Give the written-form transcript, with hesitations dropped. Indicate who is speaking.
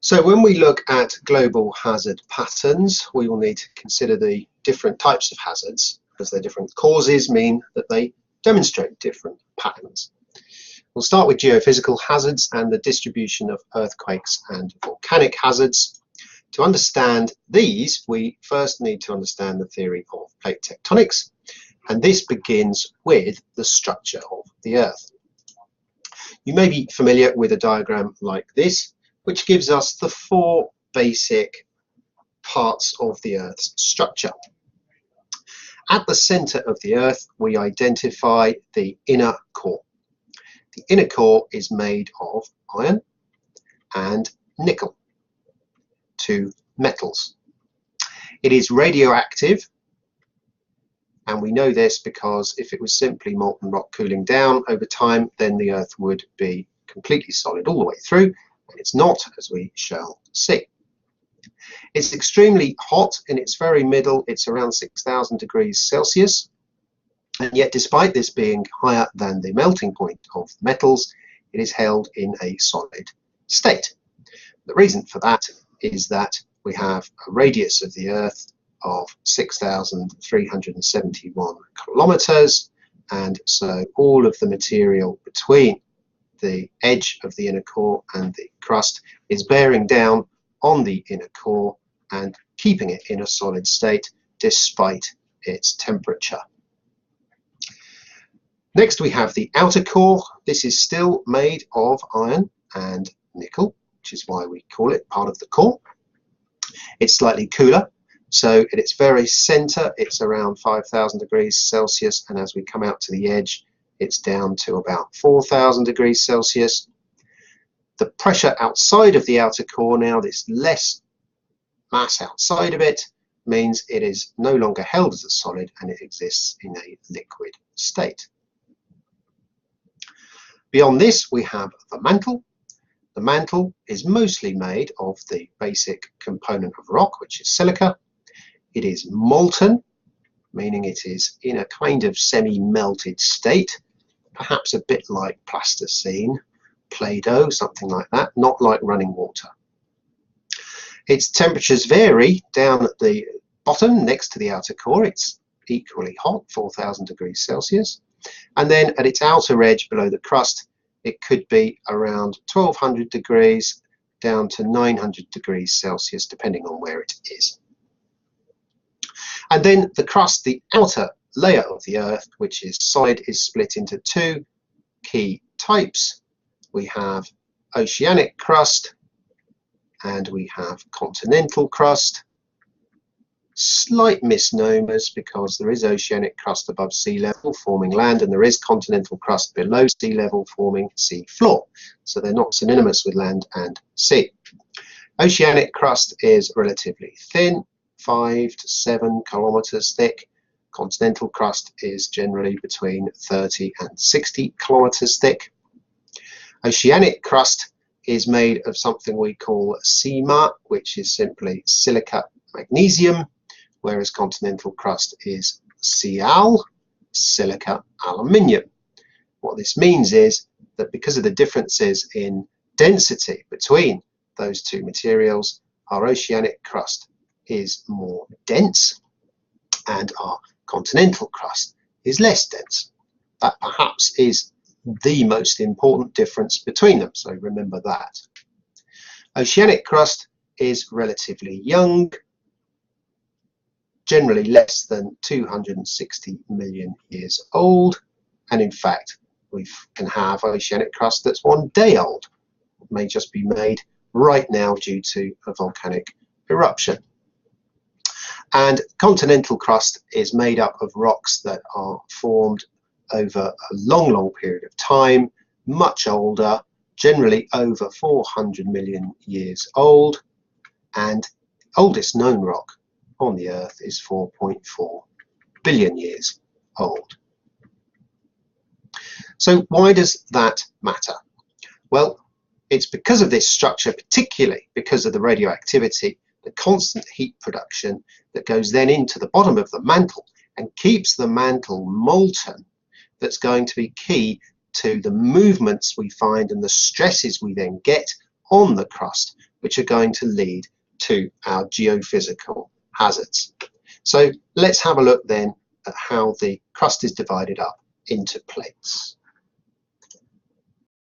Speaker 1: So when we look at global hazard patterns, we will need to consider the different types of hazards, as their different causes mean that they demonstrate different patterns. We'll start with geophysical hazards and the distribution of earthquakes and volcanic hazards. To understand these, we first need to understand the theory of plate tectonics, and this begins with the structure of the Earth. You may be familiar with a diagram like this, which gives us the four basic parts of the Earth's structure. At the center of the Earth, we identify the inner core. The inner core is made of iron and nickel, two metals. It is radioactive, and we know this because if it was simply molten rock cooling down over time, then the Earth would be completely solid all the way through, and it's not, as we shall see. It's extremely hot in its very middle. It's around 6,000 degrees Celsius, and yet despite this being higher than the melting point of metals, it is held in a solid state. The reason for that is that we have a radius of the Earth of 6,371 kilometers, and so all of the material between the edge of the inner core and the crust is bearing down on the inner core and keeping it in a solid state despite its temperature. Next we have the outer core. This is still made of iron and nickel, which is why we call it part of the core. It's slightly cooler, so at its very center it's around 5,000 degrees Celsius, and as we come out to the edge it's down to about 4,000 degrees Celsius. The pressure outside of the outer core now, this less mass outside of it, means it is no longer held as a solid and it exists in a liquid state. Beyond this we have the mantle. The mantle is mostly made of the basic component of rock, which is silica. It is molten, meaning it is in a kind of semi-melted state, perhaps a bit like plasticine, Play-Doh, something like that, not like running water. Its temperatures vary. Down at the bottom, next to the outer core, it's equally hot, 4,000 degrees Celsius. And then at its outer edge, below the crust, it could be around 1,200 degrees down to 900 degrees Celsius, depending on where it is. And then the crust, the outer layer of the Earth, which is solid, is split into two key types. We have oceanic crust and we have continental crust. Slight misnomers, because there is oceanic crust above sea level forming land, and there is continental crust below sea level forming sea floor. So they're not synonymous with land and sea. Oceanic crust is relatively thin, 5 to 7 kilometers thick. Continental crust is generally between 30 and 60 kilometers thick. Oceanic crust is made of something we call SEMA, which is simply silica magnesium, whereas continental crust is Sial, silica aluminium. What this means is that because of the differences in density between those two materials, our oceanic crust is more dense and our continental crust is less dense. That perhaps is the most important difference between them, so remember that. Oceanic crust is relatively young, generally less than 260 million years old, and in fact we can have oceanic crust that's 1 day old. It may just be made right now due to a volcanic eruption. And continental crust is made up of rocks that are formed over a long period of time, much older, generally over 400 million years old, and the oldest known rock on the Earth is 4.4 billion years old. So why does that matter? Well, it's because of this structure, particularly because of the radioactivity, the constant heat production that goes then into the bottom of the mantle and keeps the mantle molten, that's going to be key to the movements we find and the stresses we then get on the crust which are going to lead to our geophysical hazards. So let's have a look then at how the crust is divided up into plates.